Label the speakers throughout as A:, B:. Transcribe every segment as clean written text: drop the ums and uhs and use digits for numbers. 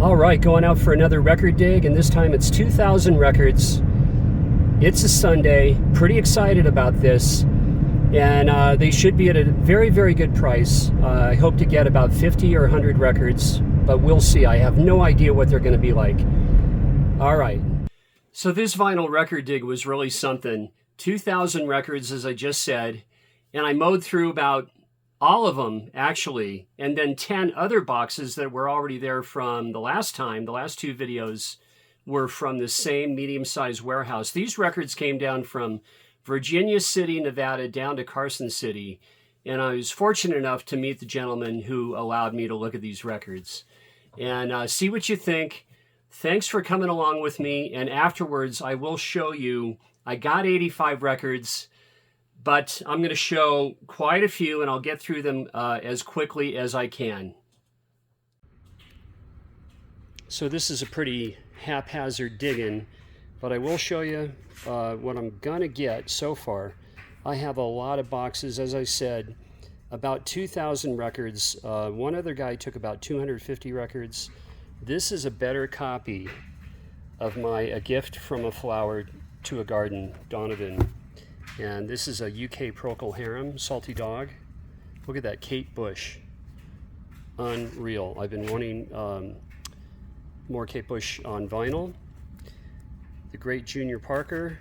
A: All right, going out for another record dig, and this time it's 2,000 records. It's a Sunday. Pretty excited about this, and they should be at a very, very good price. I hope to get about 50 or 100 records, but we'll see. I have no idea what they're going to be like. All right. So this vinyl record dig was really something. 2,000 records, as I just said, and I mowed through about all of them, actually, and then 10 other boxes that were already there from the last time. The last two videos were from the same medium-sized warehouse. These records came down from Virginia City, Nevada, down to Carson City, and I was fortunate enough to meet the gentleman who allowed me to look at these records and see what you think. Thanks for coming along with me, and afterwards I will show you. I got 85 records, but I'm going to show quite a few, and I'll get through them as quickly as I can. So this is a pretty haphazard digging, but I will show you what I'm going to get so far. I have a lot of boxes, as I said, about 2,000 records. One other guy took about 250 records. This is a better copy of my A Gift from a Flower to a Garden, Donovan. And this is a UK Procol Harum, Salty Dog. Look at that, Kate Bush. Unreal. I've been wanting more Kate Bush on vinyl. The Great Junior Parker.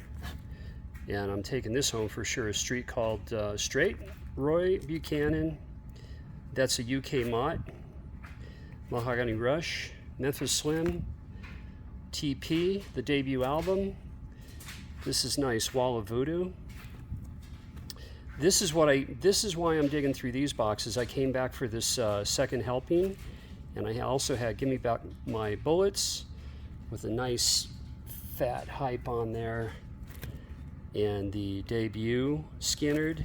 A: And I'm taking this home for sure. A Street Called Straight, Roy Buchanan. That's a UK Mott. Mahogany Rush, Memphis Slim, TP, the debut album. This is nice, Wall of Voodoo. This is why I'm digging through these boxes. I came back for this second helping, and I also had Give Me Back My Bullets with a nice fat hype on there, and the debut Skinnerd,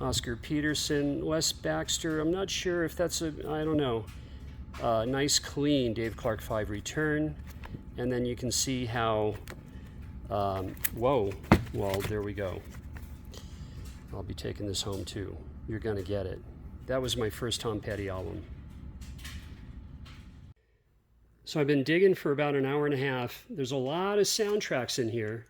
A: Oscar Peterson, Wes Baxter. I'm not sure if that's I don't know. Nice clean Dave Clark 5 return, and then you can see how whoa, well, there we go. I'll be taking this home too. You're gonna get it. That was my first Tom Petty album. So I've been digging for about an hour and a half. There's a lot of soundtracks in here,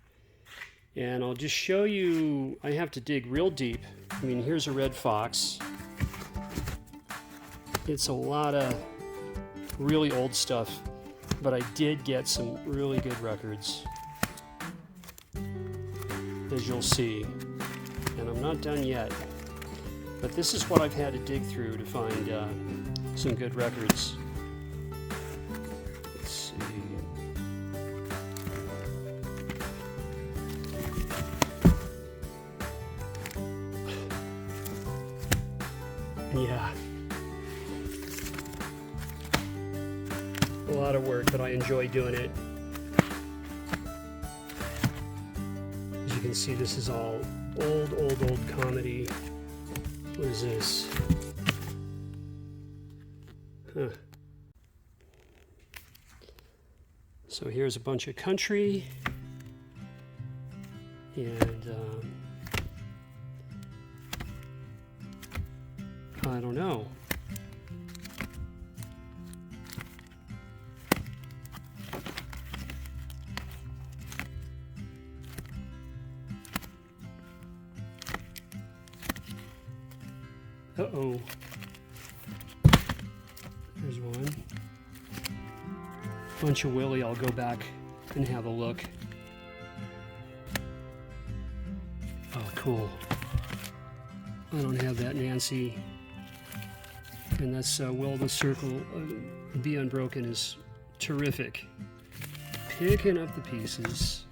A: and I'll just show you. I have to dig real deep. I mean, here's a Red Fox. It's a lot of really old stuff, but I did get some really good records, as you'll see. And I'm not done yet, but this is what I've had to dig through to find some good records. Let's see. Yeah. A lot of work, but I enjoy doing it. As you can see, this is all old comedy. What is this? Huh. So here's a bunch of country, and I don't know. Uh-oh. There's one. Bunch of Willie. I'll go back and have a look. Oh, cool. I don't have that, Nancy. And that's Will the Circle. Be Unbroken is terrific. Picking up the pieces.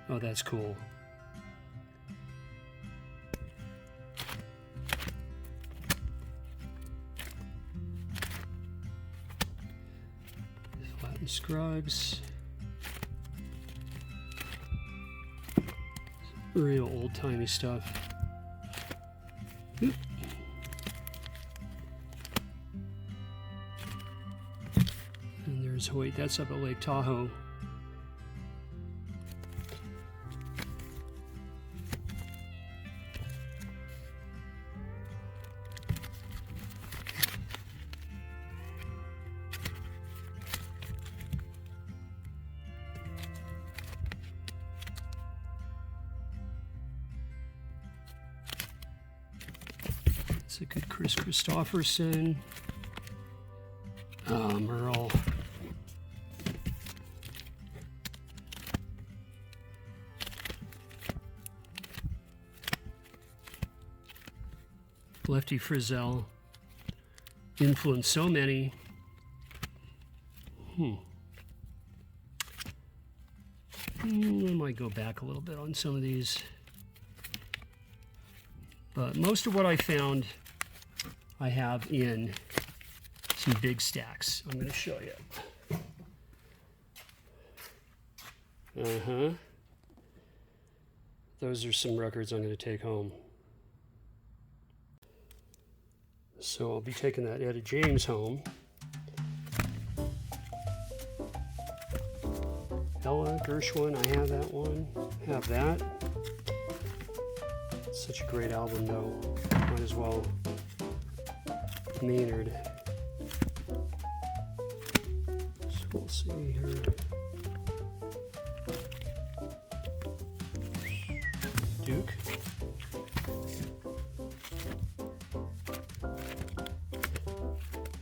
A: Oh, that's cool. Latin Scruggs. Real old-timey stuff. Oop. And there's Hoyt. That's up at Lake Tahoe. a good Chris Christopherson. Merle. Lefty Frizzell. Influenced so many. I might go back a little bit on some of these. But most of what I found, I have in some big stacks. I'm going to show you. Those are some records I'm going to take home. So I'll be taking that Etta James home. Ella Gershwin, I have that one. Have that. It's such a great album, though. Might as well. Maynard. So we'll see here. Duke.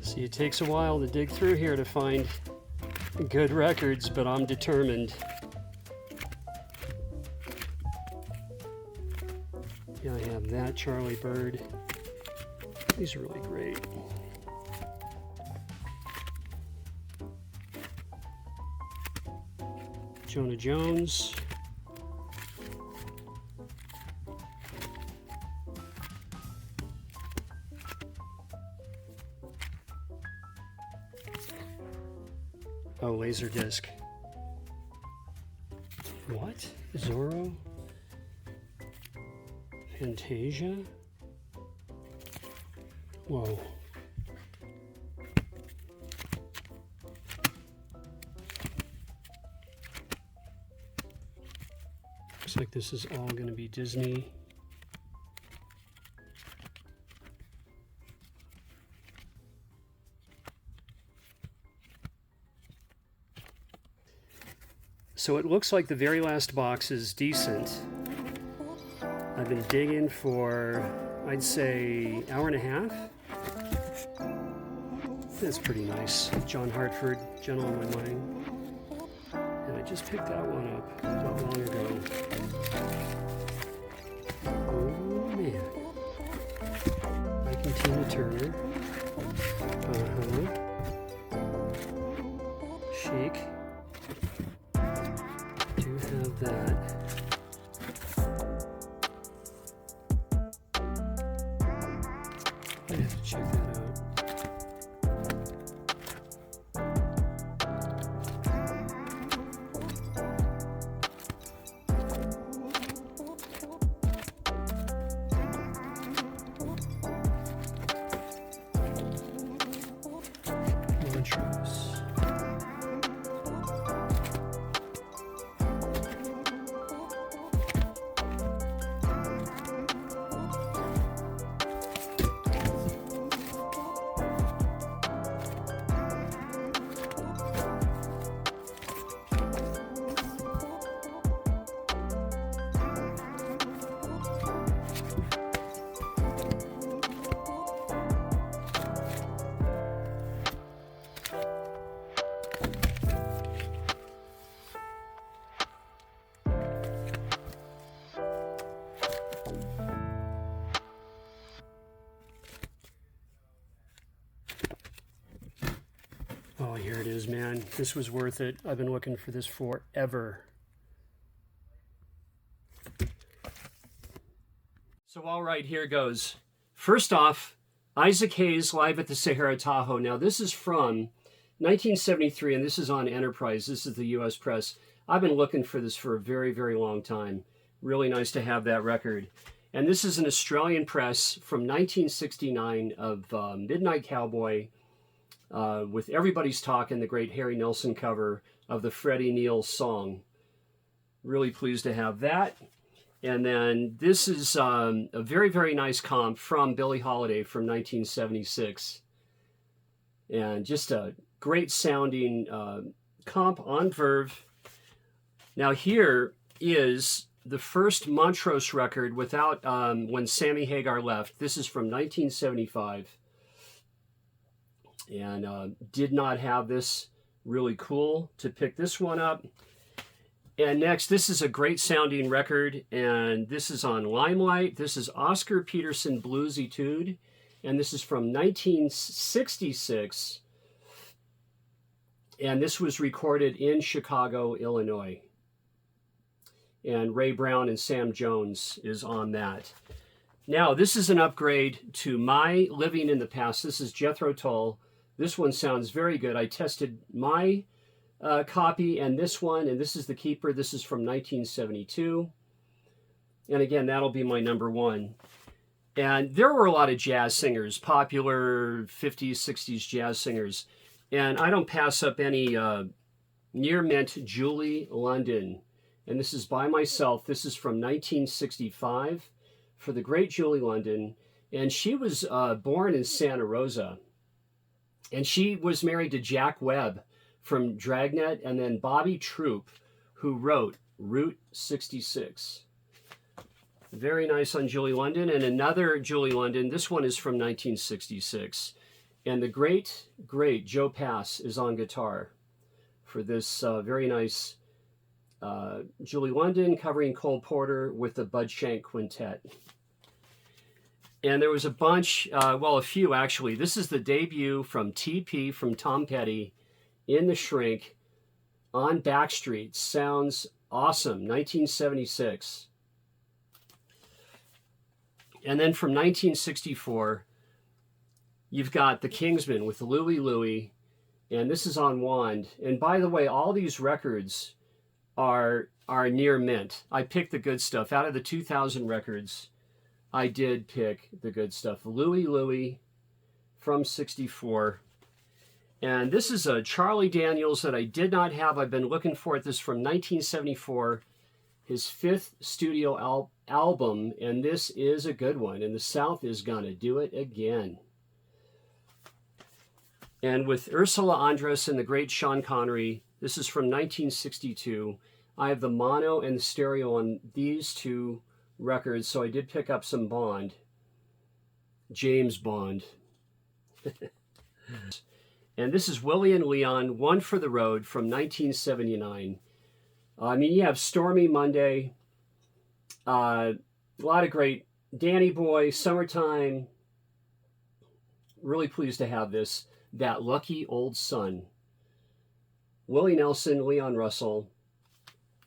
A: See, it takes a while to dig through here to find good records, but I'm determined. Yeah, I have that Charlie Bird. These are really great. Jonah Jones. Oh, Laserdisc. What? Zorro? Fantasia? Whoa. Looks like this is all going to be Disney. So it looks like the very last box is decent. I've been digging for, I'd say, hour and a half. That's pretty nice. John Hartford, Gentle on My Mind. And I just picked that one up not long ago. Oh man. Ike Tina Turner. Chic. Do have that. I have to check that out. Montrose. Oh, here it is, man. This was worth it. I've been looking for this forever. So, all right, here goes. First off, Isaac Hayes live at the Sahara Tahoe. Now, this is from 1973, and this is on Enterprise. This is the U.S. Press. I've been looking for this for a very, very long time. Really nice to have that record. And this is an Australian press from 1969 of Midnight Cowboy, with Everybody's Talking, the great Harry Nilsson cover of the Freddie Neal song. Really pleased to have that. And then this is a very, very nice comp from Billie Holiday from 1976. And just a great sounding comp on Verve. Now here is the first Montrose record without when Sammy Hagar left. This is from 1975, and did not have this. Really cool to pick this one up. And next, this is a great sounding record, and this is on Limelight. This is Oscar Peterson Blues Etude, and this is from 1966, and this was recorded in Chicago, Illinois. And Ray Brown and Sam Jones is on that. Now, this is an upgrade to my Living in the Past. This is Jethro Tull. This one sounds very good. I tested my copy and this one, and this is the keeper. This is from 1972. And again, that'll be my number one. And there were a lot of jazz singers, popular 50s, 60s jazz singers. And I don't pass up any near mint Julie London. And this is by myself. This is from 1965 for the great Julie London. And she was born in Santa Rosa. And she was married to Jack Webb from Dragnet, and then Bobby Troop, who wrote Route 66. Very nice on Julie London. And another Julie London, this one is from 1966. And the great, great Joe Pass is on guitar for this very nice Julie London covering Cole Porter with the Bud Shank Quintet. And there was a bunch, well, a few actually. This is the debut from TP, from Tom Petty, in the Shrink on Backstreet. Sounds awesome, 1976. And then from 1964, you've got the Kingsmen with Louie Louie, and this is on Wand. And by the way, all these records are near mint. I picked the good stuff. Out of the 2000 records, I did pick the good stuff. Louie Louie from 64. And this is a Charlie Daniels that I did not have. I've been looking for it. This is from 1974, his fifth studio album. And this is a good one. And the South is gonna do it again. And with Ursula Andress and the great Sean Connery, this is from 1962. I have the mono and the stereo on these two records, so I did pick up some Bond, James Bond. And this is Willie and Leon, One for the Road from 1979. I mean, you have Stormy Monday, a lot of great Danny Boy, Summertime. Really pleased to have this. That Lucky Old Sun. Willie Nelson, Leon Russell,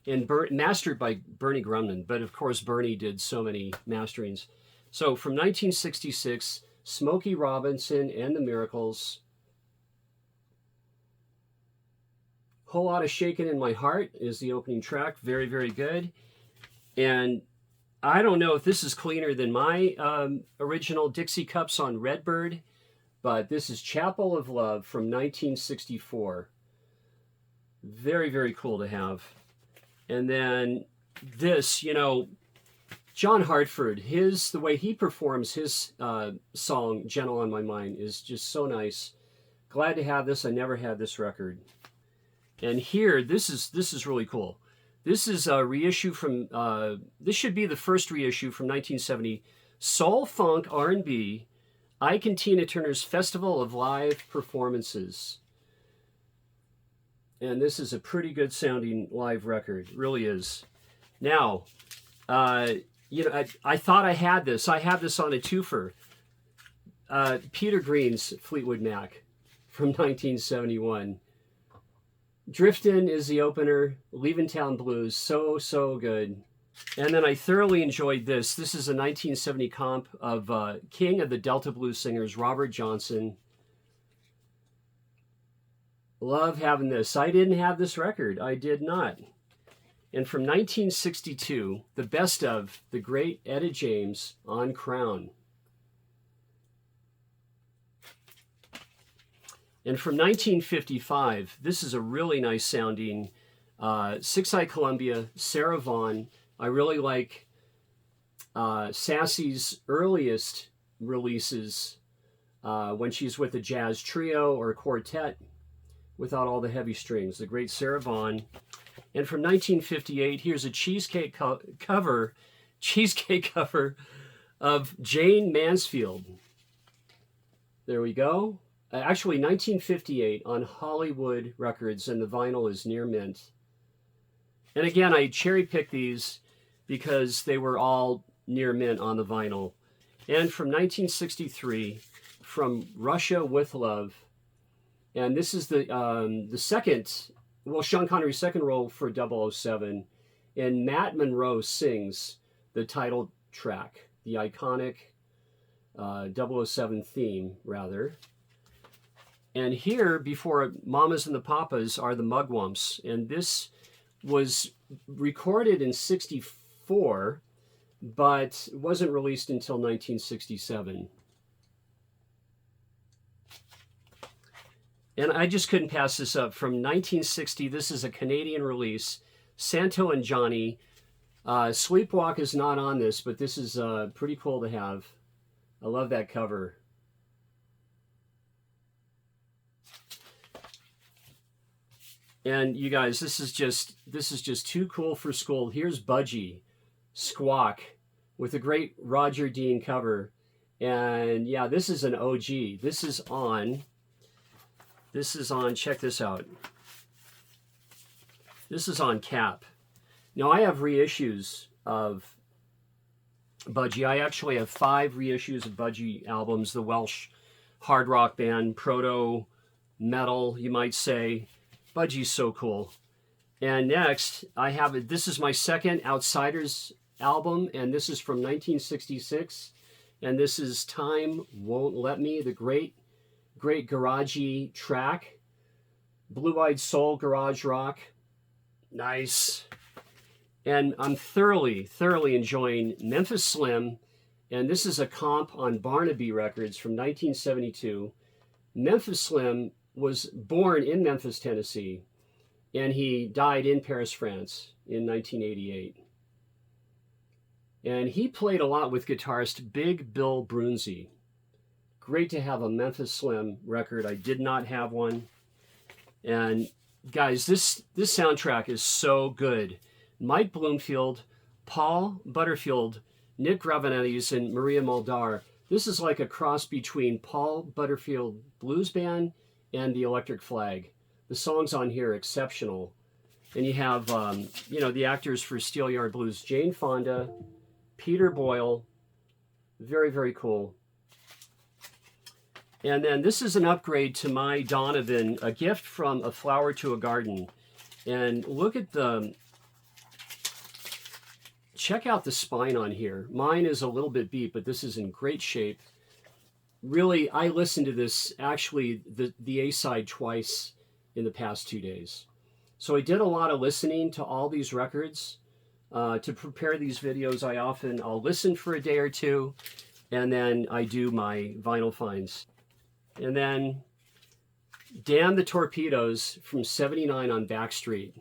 A: and mastered by Bernie Grumman, but of course Bernie did so many masterings. So from 1966, Smokey Robinson and the Miracles. Whole Lot of Shakin' in My Heart is the opening track. Very, very good. And I don't know if this is cleaner than my original Dixie Cups on Redbird, but this is Chapel of Love from 1964. Very, very cool to have. And then this, you know, John Hartford, the way he performs his song, Gentle on My Mind, is just so nice. Glad to have this. I never had this record. And here, this is really cool. This is a reissue from, this should be the first reissue from 1970. Soul Funk R&B, Ike and Tina Turner's Festival of Live Performances. And this is a pretty good sounding live record. It really is. Now, you know, I thought I had this. I have this on a twofer. Peter Green's Fleetwood Mac from 1971. Driftin' is the opener. Leavin' Town Blues. So, so good. And then I thoroughly enjoyed this. This is a 1970 comp of King of the Delta Blues Singers, Robert Johnson. Love having this. I didn't have this record. I did not. And from 1962, the best of the great Etta James on Crown. And from 1955, this is a really nice sounding Six Eye Columbia, Sarah Vaughan. I really like Sassy's earliest releases when she's with a jazz trio or a quartet without all the heavy strings. The great Sarah Vaughan. And from 1958, here's a cheesecake cover of Jane Mansfield. There we go. Actually, 1958 on Hollywood Records, and the vinyl is near mint. And again, I cherry-picked these because they were all near mint on the vinyl. And from 1963, from Russia with Love, and this is the second, well, Sean Connery's second role for 007, and Matt Monro sings the title track, the iconic 007 theme, rather. And here, before Mamas and the Papas, are the Mugwumps, and this was recorded in 64, but wasn't released until 1967. And I just couldn't pass this up. From 1960, this is a Canadian release, Santo and Johnny. Sleepwalk is not on this, but this is pretty cool to have. I love that cover. And you guys, this is just too cool for school. Here's Budgie, Squawk, with a great Roger Dean cover. And yeah, this is an OG. This is on, check this out. This is on Cap. Now I have reissues of Budgie. I actually have 5 reissues of Budgie albums, the Welsh hard rock band, proto metal, you might say. Budgie's so cool. And next, I have it. This is my second Outsiders album, and this is from 1966. And this is Time Won't Let Me, the great garagey track. Blue-eyed soul, garage rock. Nice. And I'm thoroughly enjoying Memphis Slim. And this is a comp on Barnaby Records from 1972. Memphis Slim was born in Memphis, Tennessee, and he died in Paris, France in 1988. And he played a lot with guitarist Big Bill Brunzi. Great to have a Memphis Slim record. I did not have one. And guys, this soundtrack is so good. Mike Bloomfield, Paul Butterfield, Nick Gravenettes, and Maria Muldaur. This is like a cross between Paul Butterfield Blues Band and the Electric Flag. The songs on here are exceptional. And you have, the actors for Steelyard Blues, Jane Fonda, Peter Boyle. Very, very cool. And then this is an upgrade to my Donovan, a gift from A Flower to a Garden. And look at check out the spine on here. Mine is a little bit beat, but this is in great shape. Really, I listened to this, actually, the A-side twice in the past 2 days. So I did a lot of listening to all these records. To prepare these videos, I'll listen for a day or two, and then I do my vinyl finds. And then Damn the Torpedoes from 79 on Backstreet.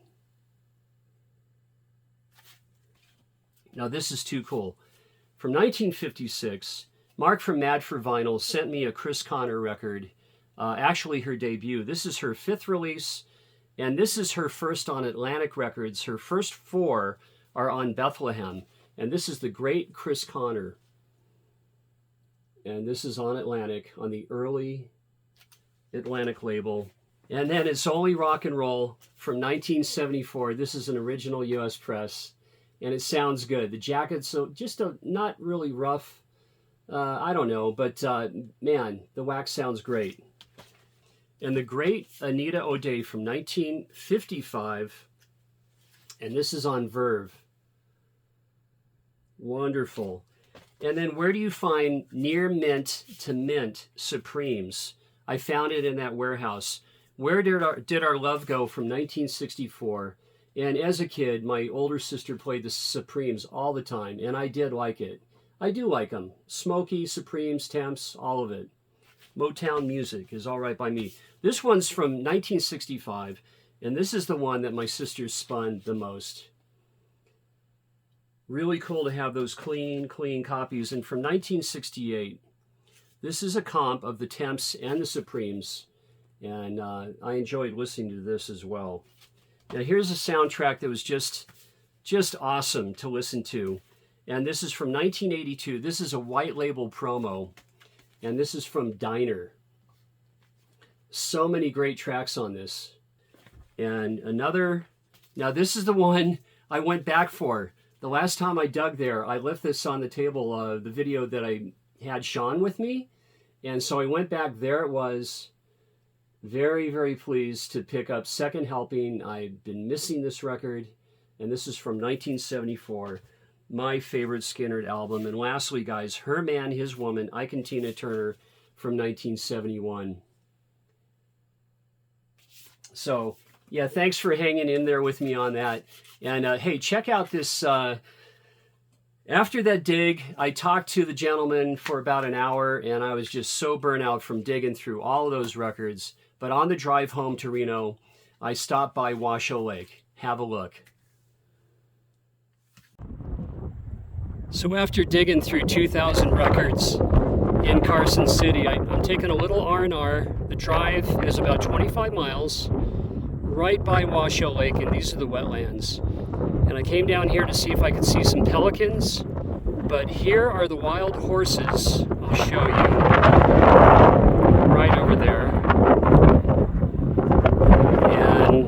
A: Now this is too cool. From 1956, Mark from Mad for Vinyl sent me a Chris Connor record, actually her debut. This is her 5th release, and this is her first on Atlantic Records. Her first 4 are on Bethlehem, and this is the great Chris Connor. And this is on Atlantic, on the early Atlantic label. And then It's Only Rock and Roll from 1974. This is an original US press, and it sounds good. The jacket's just not really rough. I don't know, but man, the wax sounds great. And the great Anita O'Day from 1955, and this is on Verve. Wonderful. And then where do you find near mint to mint Supremes? I found it in that warehouse. Where did our love go from 1964? And as a kid, my older sister played the Supremes all the time, and I did like it. I do like them. Smoky, Supremes, Temps, all of it. Motown music is all right by me. This one's from 1965, and this is the one that my sister spun the most. Really cool to have those clean copies. And from 1968, this is a comp of the Temps and the Supremes, and I enjoyed listening to this as well. Now here's a soundtrack that was just awesome to listen to. And this is from 1982. This is a white label promo. And this is from Diner. So many great tracks on this. And another, now this is the one I went back for. The last time I dug there, I left this on the table, the video that I had Sean with me. And so I went back, there it was. Very, very pleased to pick up Second Helping. I've been missing this record. And this is from 1974. My favorite Skynyrd album. And lastly, guys, Her Man, His Woman, Ike and Tina Turner from 1971. So, yeah, thanks for hanging in there with me on that. And, hey, check out this. After that dig, I talked to the gentleman for about an hour, and I was just so burnt out from digging through all of those records. But on the drive home to Reno, I stopped by Washo Lake. Have a look. So after digging through 2,000 records in Carson City, I'm taking a little R&R. The drive is about 25 miles, right by Washo Lake, and these are the wetlands. And I came down here to see if I could see some pelicans, but here are the wild horses. I'll show you. Right over there. And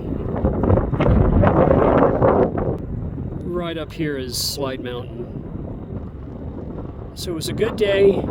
A: right up here is Slide Mountain. So it was a good day.